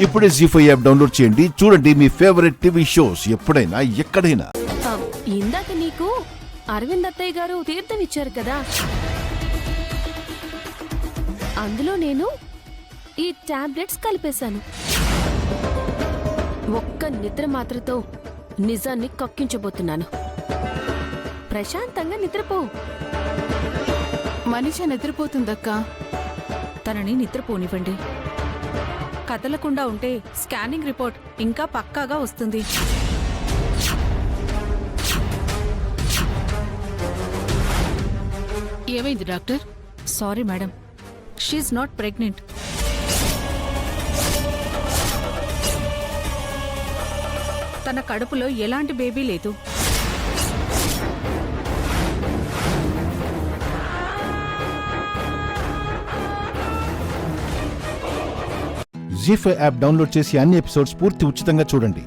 ఇప్పుడే జీ5 app download చేయండి. చూడండి మీ ఫేవరెట్ టీవీ షోస్ ఎప్పుడైనా ఎక్కడైనా. ఇందాక నీకు అరవింద్ అత్తయ్య గారు తీర్థం ఇచ్చారు కదా, అందులో నేను ఈ టాబ్లెట్స్ కలిపేశాను. ఒక్క నిద్ర మాత్రతో నిజాన్ని కక్కించబోతున్నాను. ప్రశాంతంగా నిద్రపో. మనిషి నిద్రపోతుందక్కా. తనని నిద్రపోనివ్వండి. కదలకుండా ఉంటే స్కానింగ్ రిపోర్ట్ ఇంకా పక్కాగా వస్తుంది. ఏమైంది doctor? Sorry madam, she's not pregnant. తన కడుపులో ఎలాంటి బేబీ లేదు. జీ5 యాప్ డౌన్లోడ్ చేసి అన్ని ఎపిసోడ్స్ పూర్తి ఉచితంగా చూడండి.